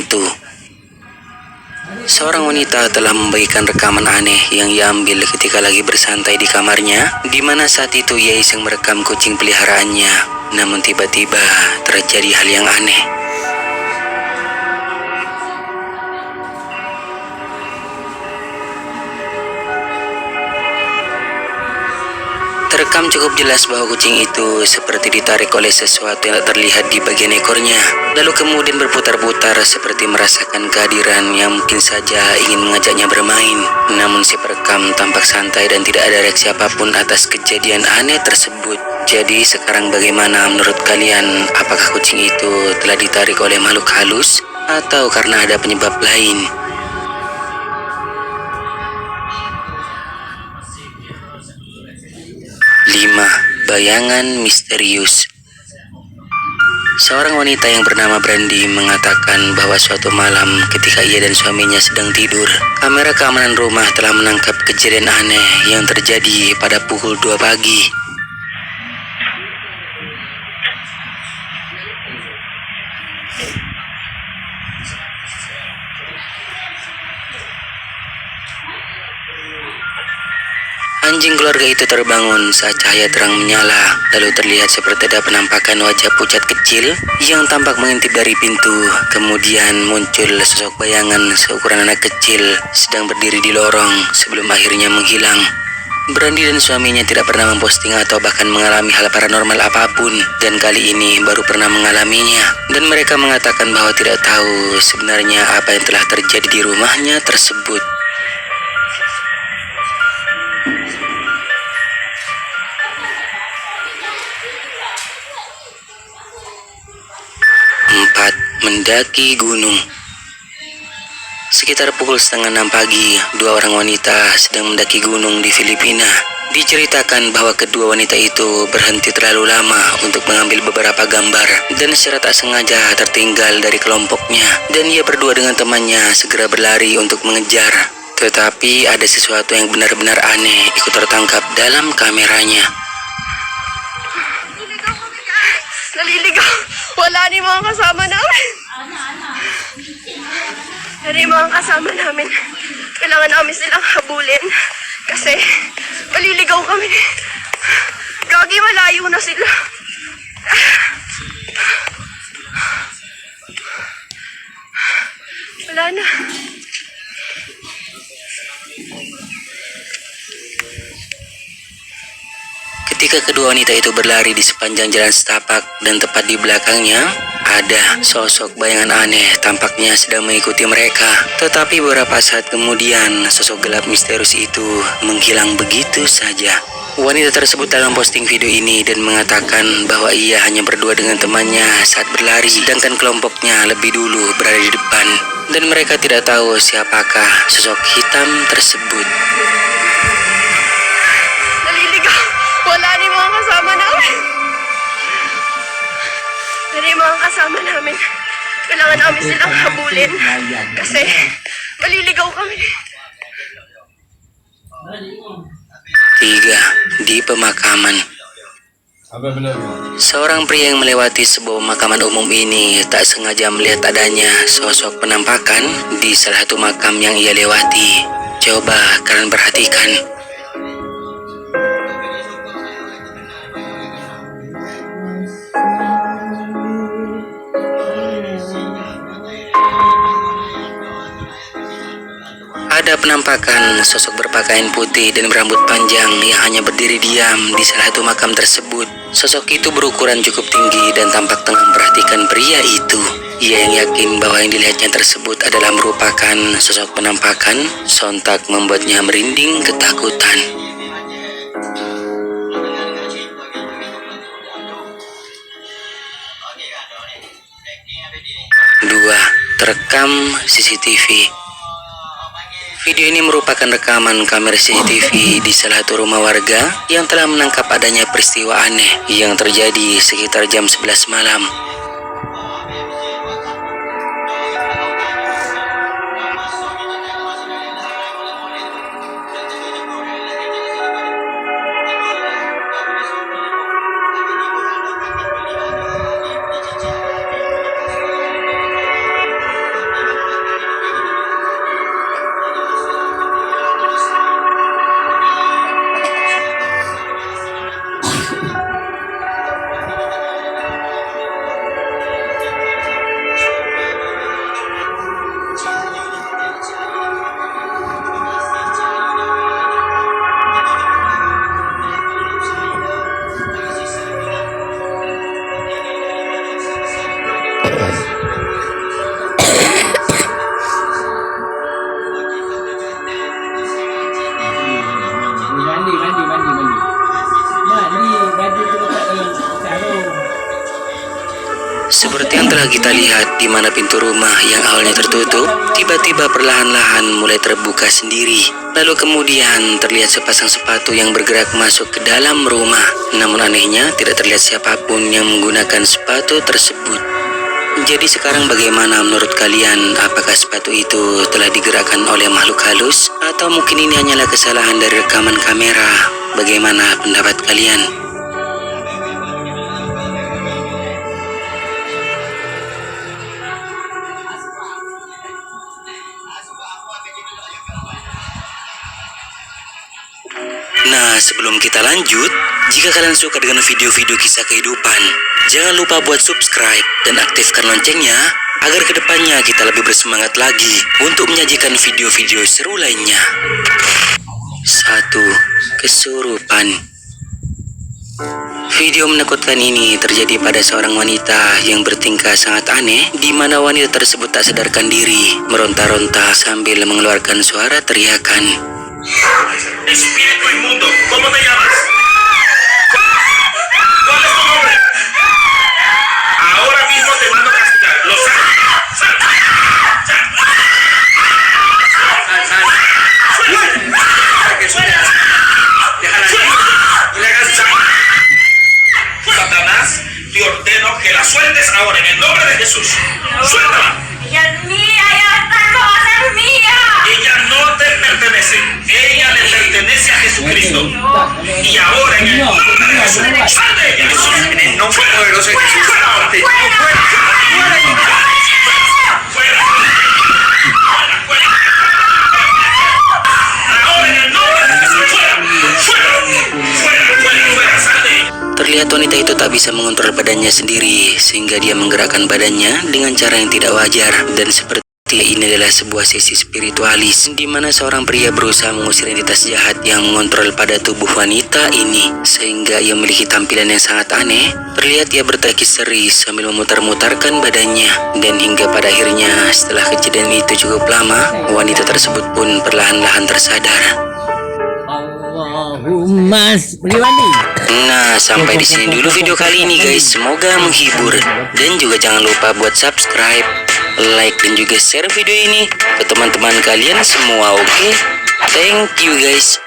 pintu. Seorang wanita telah membagikan rekaman aneh yang ia ambil ketika lagi bersantai di kamarnya, di mana saat itu ia iseng merekam kucing peliharaannya. Namun tiba-tiba terjadi hal yang aneh. Terekam cukup jelas bahwa kucing itu seperti ditarik oleh sesuatu yang tak terlihat di bagian ekornya, lalu kemudian berputar-putar seperti merasakan kehadiran yang mungkin saja ingin mengajaknya bermain. Namun si perekam tampak santai dan tidak ada reaksi apapun atas kejadian aneh tersebut. Jadi sekarang bagaimana menurut kalian? Apakah kucing itu telah ditarik oleh makhluk halus atau karena ada penyebab lain? 5. Bayangan misterius. Seorang wanita yang bernama Brandy mengatakan bahwa suatu malam ketika ia dan suaminya sedang tidur, kamera keamanan rumah telah menangkap kejadian aneh yang terjadi pada pukul 2 pagi. Anjing keluarga itu terbangun saat cahaya terang menyala, lalu terlihat seperti ada penampakan wajah pucat kecil yang tampak mengintip dari pintu. Kemudian muncul sosok bayangan seukuran anak kecil sedang berdiri di lorong sebelum akhirnya menghilang. Brandy dan suaminya tidak pernah memposting atau bahkan mengalami hal paranormal apapun, dan kali ini baru pernah mengalaminya. Dan mereka mengatakan bahwa tidak tahu sebenarnya apa yang telah terjadi di rumahnya tersebut. 4. Mendaki gunung. Sekitar pukul 5:30 pagi, 2 orang wanita sedang mendaki gunung di Filipina. Diceritakan bahwa kedua wanita itu berhenti terlalu lama untuk mengambil beberapa gambar dan secara tak sengaja tertinggal dari kelompoknya, dan ia berdua dengan temannya segera berlari untuk mengejar. Tetapi ada sesuatu yang benar-benar aneh ikut tertangkap dalam kameranya. Naliligaw. Wala ni mga kasama namin. Dari mga kasama namin, kailangan namin silang habulin kasi maliligaw kami. Gagi, malayo na sila. Wala na. Ketika kedua wanita itu berlari di sepanjang jalan setapak dan tepat di belakangnya, ada sosok bayangan aneh tampaknya sedang mengikuti mereka. Tetapi beberapa saat kemudian, sosok gelap misterius itu menghilang begitu saja. Wanita tersebut dalam posting video ini dan mengatakan bahwa ia hanya berdua dengan temannya saat berlari, sedangkan kelompoknya lebih dulu berada di depan. Dan mereka tidak tahu siapakah sosok hitam tersebut. Wala ni mga kasama namin. Dari mga kasama namin, kailangan namin silang habulin kasi maliligaw kami. 3. Di pemakaman. Seorang pria yang melewati sebuah pemakaman umum ini tak sengaja melihat adanya sosok penampakan di salah satu makam yang ia lewati. Coba kalian perhatikan. Ada penampakan sosok berpakaian putih dan berambut panjang yang hanya berdiri diam di salah satu makam tersebut. Sosok itu berukuran cukup tinggi dan tampak tengah memperhatikan pria itu. Ia yang yakin bahwa yang dilihatnya tersebut adalah merupakan sosok penampakan, sontak membuatnya merinding ketakutan. 2. Terekam CCTV. Video ini merupakan rekaman kamera CCTV di salah satu rumah warga yang telah menangkap adanya peristiwa aneh yang terjadi sekitar jam 11 malam. Segera kita lihat di mana pintu rumah yang awalnya tertutup tiba-tiba perlahan-lahan mulai terbuka sendiri. Lalu kemudian terlihat sepasang sepatu yang bergerak masuk ke dalam rumah. Namun anehnya tidak terlihat siapapun yang menggunakan sepatu tersebut. Jadi sekarang bagaimana menurut kalian? Apakah sepatu itu telah digerakkan oleh makhluk halus? Atau mungkin ini hanyalah kesalahan dari rekaman kamera? Bagaimana pendapat kalian? Nah, sebelum kita lanjut, jika kalian suka dengan video-video kisah kehidupan, jangan lupa buat subscribe dan aktifkan loncengnya agar kedepannya kita lebih bersemangat lagi untuk menyajikan video-video seru lainnya. 1. Kesurupan. Video menakutkan ini terjadi pada seorang wanita yang bertingkah sangat aneh, di mana wanita tersebut tak sadarkan diri, meronta-ronta sambil mengeluarkan suara teriakan. Espíritu inmundo, ¿cómo te llamas? ¿Cuál es tu nombre? Ahora mismo te mando a castigar. ¿Lo sabes? ¡Sal! ¡Suelta! ¡Déjala allí! ¡No le hagas daño! Satanás, te ordeno que la sueltes ahora en el nombre de Jesús. ¡Suéltala! ¡Ella es mía! ¡Ella esta cosa es mía! Ella no te pertenece, ella le pertenece a Jesucristo. Y ahora en el nombre de Jesús, sal de ella, Jesús. En el nombre poderoso de Jesús, fuera ahora. Fuera. Ahora en el nombre de Jesús, fuera, sal de ella. Terlihat wanita itu tak bisa mengontrol badannya sendiri, sehingga dia menggerakkan badannya dengan cara yang tidak wajar. Dan seperti ini adalah sebuah sesi spiritualis, di mana seorang pria berusaha mengusir entitas jahat yang mengontrol pada tubuh wanita ini, sehingga ia memiliki tampilan yang sangat aneh. Terlihat ia berteriak seri sambil memutar-mutarkan badannya, dan hingga pada akhirnya setelah kejadian itu cukup lama, wanita tersebut pun perlahan-lahan tersadar. Allahumma sholli. Nah, sampai di sini dulu video kali ini guys. Semoga menghibur, dan juga jangan lupa buat subscribe, like, dan juga share video ini ke teman-teman kalian semua. Oke? Thank you guys.